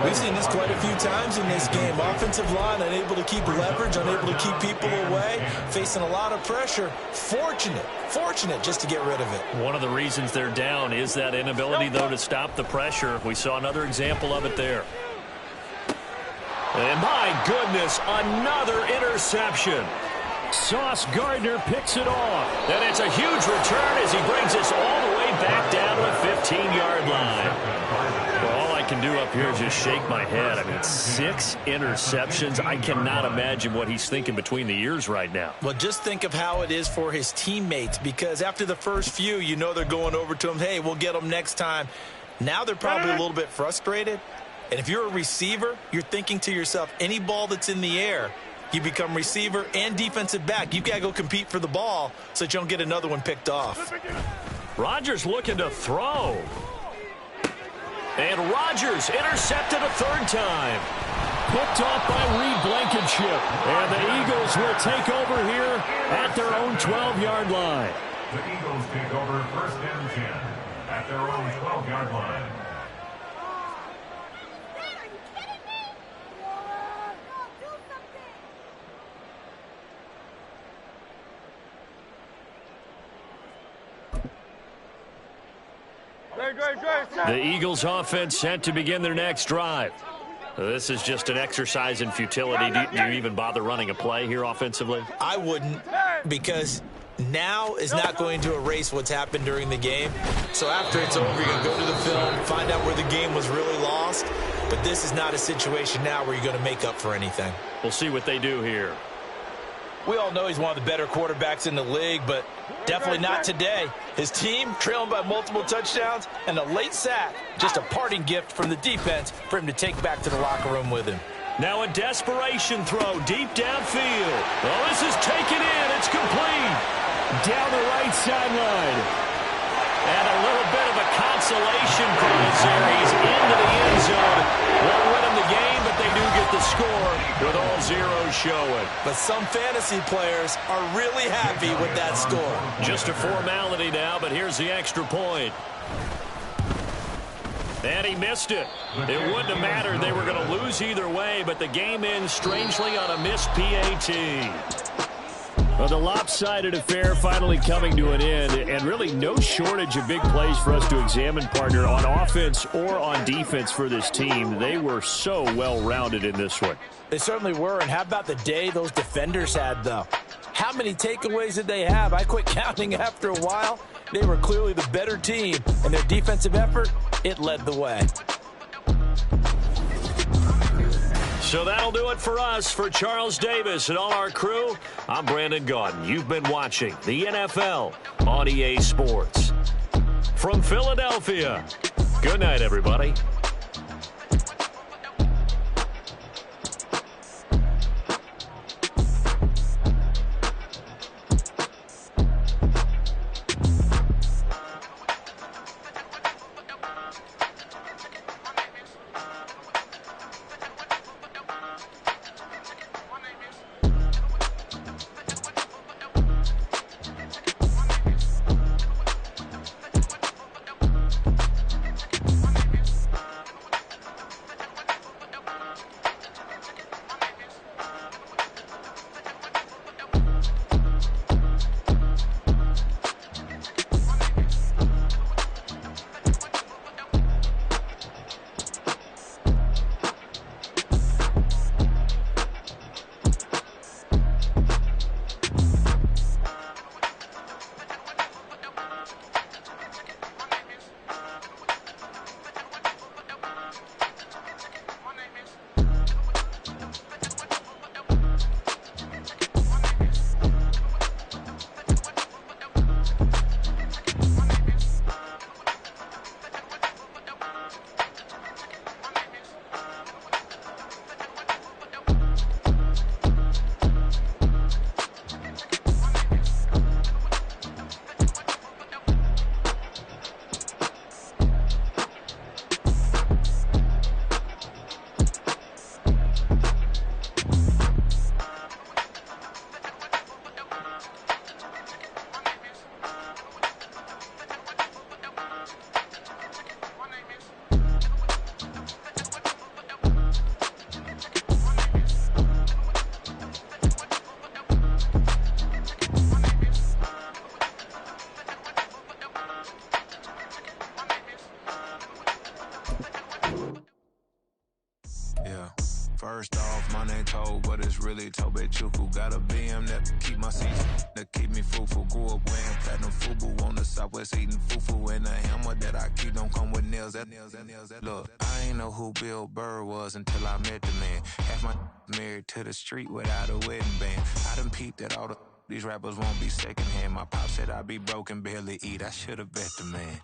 We've seen this quite a few times in this game. Offensive line unable to keep leverage, unable to keep people away, facing a lot of pressure. Fortunate just to get rid of it. One of the reasons they're down is that inability, though, to stop the pressure. We saw another example of it there. And my goodness, another interception. Sauce Gardner picks it off. And it's a huge return as he brings us all the way back down to the 15-yard line. Well, all I can do up here is just shake my head. I mean, 6 interceptions. I cannot imagine what he's thinking between the ears right now. Well, just think of how it is for his teammates, because after the first few, you know they're going over to him, hey, we'll get them next time. Now they're probably a little bit frustrated. And if you're a receiver, you're thinking to yourself, any ball that's in the air, you become receiver and defensive back. You've got to go compete for the ball so that you don't get another one picked off. Rodgers looking to throw. And Rodgers intercepted a 3rd time. Picked off by Reed Blankenship. And the Eagles will take over here at their own 12-yard line. The Eagles take over 1st and 10 at their own 12-yard line. The Eagles offense set to begin their next drive. This is just an exercise in futility. Do you even bother running a play here offensively? I wouldn't, because now is not going to erase what's happened during the game. So after it's over, you're going to go to the film, find out where the game was really lost. But this is not a situation now where you're going to make up for anything. We'll see what they do here. We all know he's one of the better quarterbacks in the league, but definitely not today. His team trailing by multiple touchdowns and a late sack. Just a parting gift from the defense for him to take back to the locker room with him. Now a desperation throw deep downfield. Oh, this is taken in. It's complete. Down the right sideline. And a little bit of a consolation prize there. He's into the end zone. Won't win him the game, but they do get the score with all zeros showing. But some fantasy players are really happy with that score. Just a formality now, but here's the extra point. And he missed it. It wouldn't have mattered. They were going to lose either way, but the game ends strangely on a missed PAT. Well, the lopsided affair finally coming to an end, and really no shortage of big plays for us to examine, partner, on offense or on defense for this team. They were so well-rounded in this one. They certainly were, and how about the day those defenders had, though? How many takeaways did they have? I quit counting after a while. They were clearly the better team, and their defensive effort, it led the way. So that'll do it for us. For Charles Davis and all our crew, I'm Brandon Gaudin. You've been watching the NFL on EA Sports. From Philadelphia, good night, everybody. First off, my name Toad, but it's really Tobe Chuku. Got a BM that keep my seats, that keep me fruitful. Grew up wearing platinum FUBU on the Southwest eating fufu. And the hammer that I keep don't come with nails. Look, I ain't know who Bill Burr was until I met the man. Half my married to the street without a wedding band. I done peeped at all these rappers won't be secondhand. My pop said I'd be broken, barely eat. I should've bet the man.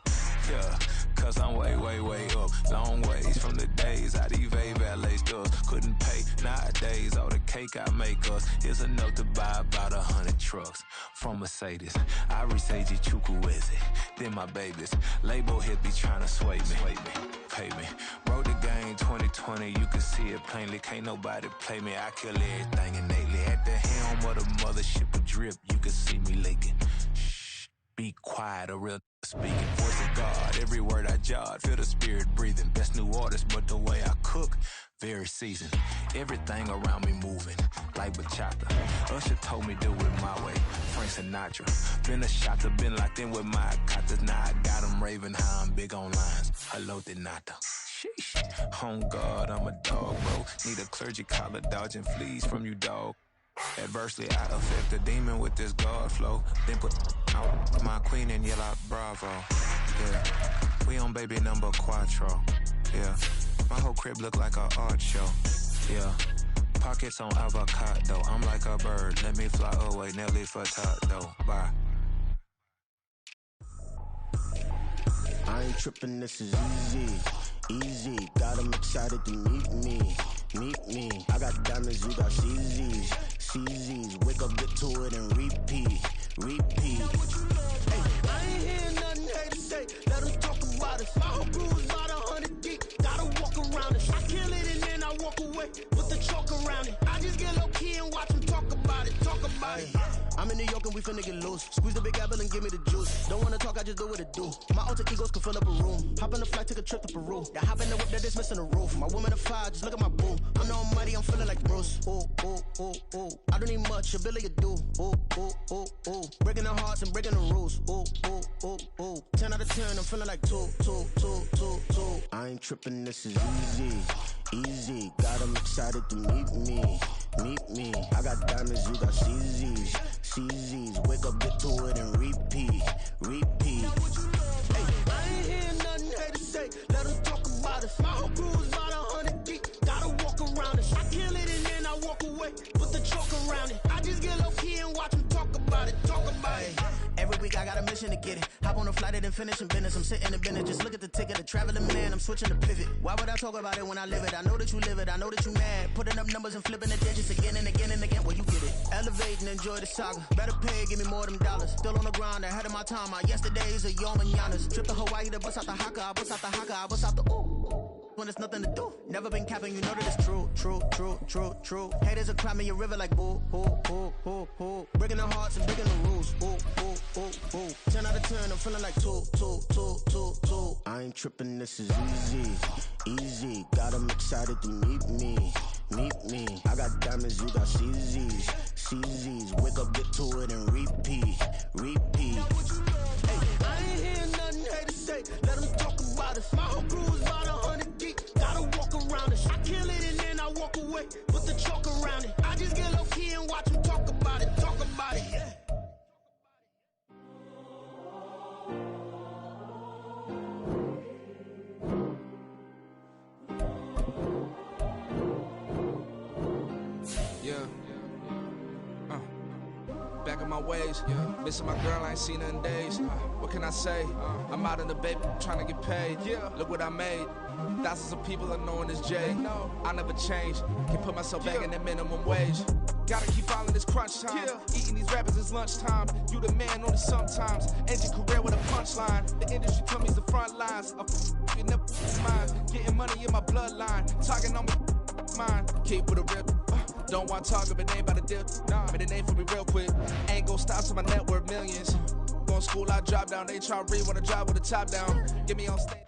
Yeah, cause I'm way, way, way up. Long ways from the days I these valet stores couldn't pay. Nowadays, all the cake I make us is enough to buy about 100 trucks from Mercedes. I resage Chukwueze, then my babies. Label hit be trying to sway me, pay me. Wrote the game 2020, you can see it plainly. Can't nobody play me, I kill everything innately. At the helm of the mothership of drip, you can see me leaking. Shh, be quiet, a real speaking. Voice of God, every word I jot, feel the spirit breathing. Best new artist, but the way I cook, very seasoned. Everything around me moving, like bachata. Usher told me do it my way, Frank Sinatra. Been a shotter, been locked in with my katas. Now I got them raving how I'm big on lines. Hello, Denata. Sheesh. On God, I'm a dog, bro. Need a clergy collar, dodging fleas from you, dog. Adversely, I affect the demon with this God flow. Then put out my queen and yell out bravo. Yeah, we on baby number quattro. Yeah, my whole crib look like a art show. Yeah, pockets on avocado. I'm like a bird, let me fly away. Nelly Furtado, bye. I ain't tripping, this is easy, easy. Got 'em excited to meet me. I got diamonds, you got CZs. Wake up, get to it and repeat. Hey, I ain't hearing nothing hate to say. Let us talk about it. My whole crew is about 100 deep. Gotta walk around it. I kill it and then I walk away with the chalk around it. I just get low key and watch them talk about it. I'm in New York and we finna get loose. Squeeze the big apple and give me the juice. Don't wanna talk, I just do what it do. My alter egos can fill up a room. Hop on a flight, take a trip to Peru. Yeah, hop in the whip that is missing the roof. My woman a fire, just look at my boo. I'm the almighty, I'm feeling like Bruce. Ooh. I don't need much, ability to do. Ooh. Breaking the hearts and breaking the rules. Ooh. 10 out of 10, I'm feeling like two. I ain't tripping, this is easy. Got 'em excited to meet me. I got diamonds, you got CZs. Wake up, get to it and repeat. Hey, I ain't hearing nothing hate to say. Let us talk about it. My whole crew is about 100 deep. Gotta walk around it. Every guy got a mission to get it. Hop on a flight and then finish in business. I'm sitting in business, just look at the ticket. A traveling man, I'm switching to pivot. Why would I talk about it when I live it? I know that you live it, I know that you mad. Putting up numbers and flipping the digits again and again and again. Well, you get it. Elevate and enjoy the saga. Better pay, give me more than dollars. Still on the grind, ahead of my time. My yesterdays are your mananas. Trip to Hawaii to bust out the haka. I bust out the haka, I bust out the ooh. When there's nothing to do. Never been capping, you know that it's true, true, true, true, true. Haters are climbing your river like boo, boo, boo, boo, boo. Breaking the hearts and breaking the rules. Ooh, ooh, ooh, ooh. 10 out of 10, I'm feeling like 2, 2, 2, 2, 2. I ain't tripping, this is easy, easy. Got 'em excited to meet me, meet me. I got diamonds, you got CZs, CZs. Wake up, get to it and repeat, repeat. Hey, I ain't hearing nothing haters say. Let them talk about us. My whole crew is about 100 deep. Gotta walk around it. I kill it and then I walk away. Put the chalk around it. I just get low key and watch them talk about it. Talk about it, yeah. Back in my ways, missing my girl, I ain't seen her in days. What can I say? I'm out in the baby, trying to get paid. Look what I made. Thousands of people are knowing this Jay. I never change. Can put myself back in that minimum wage. Gotta keep following this crunch time. Eating these rappers is lunchtime. You the man only sometimes. End your career with a punchline. The industry told me's the front lines. You never mind. Getting money in my bloodline. Talking on me mine. Keep with a rip. Don't want to talk if it ain't about a dip. Made a name for me real quick. Ain't gon' stop till my net worth millions. Going to school, I drop down. They try to read when I drive with the top down. Get me on stage.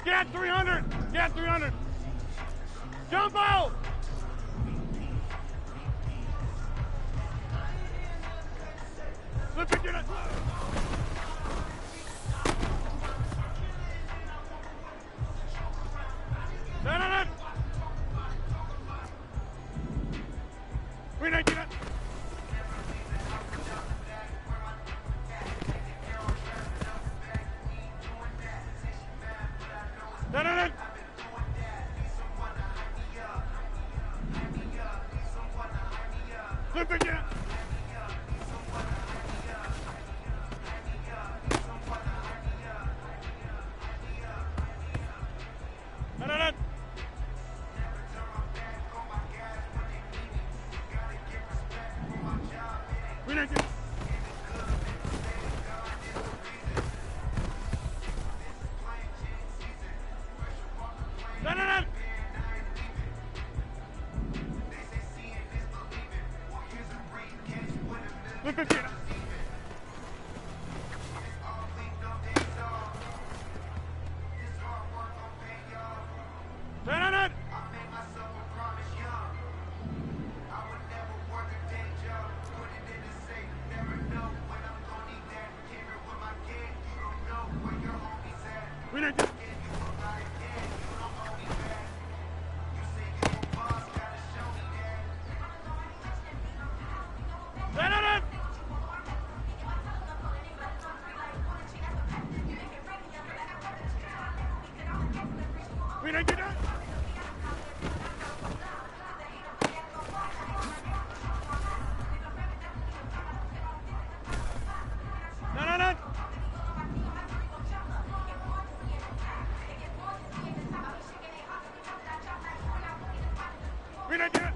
Get 300! Get 300! Jump out! Flip again. No. We didn't get. No. Flip again. No. We didn't get. No. We didn't get that. No. We didn't get it.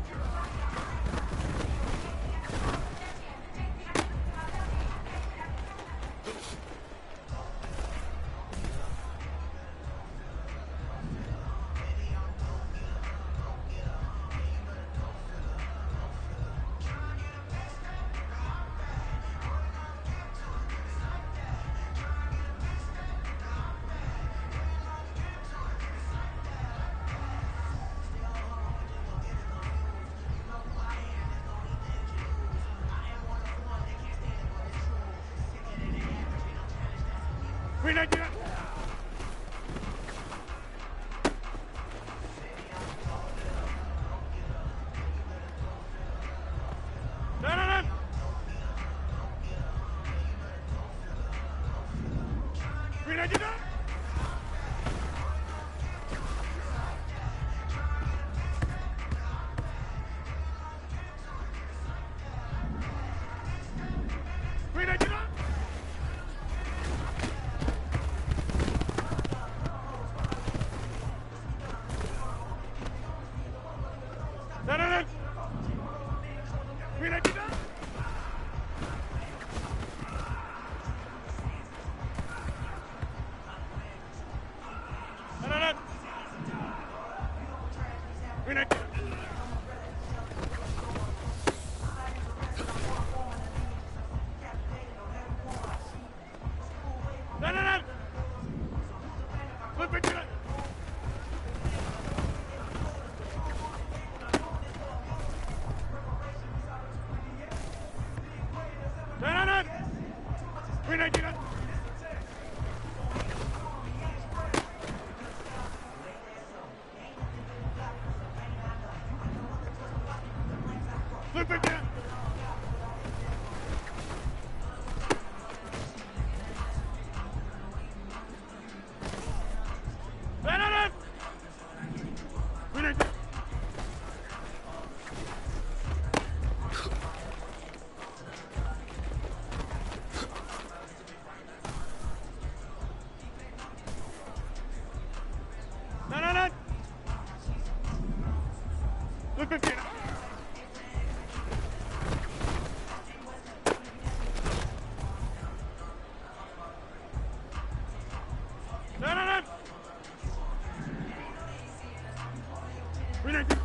We didn't get it. No. We didn't get that. We didn't get that. No. We didn't get that. No. We didn't get it. No. Flip it. No. We didn't get it. Flip again. No. We didn't get it. No. Flip again. No. We didn't get it.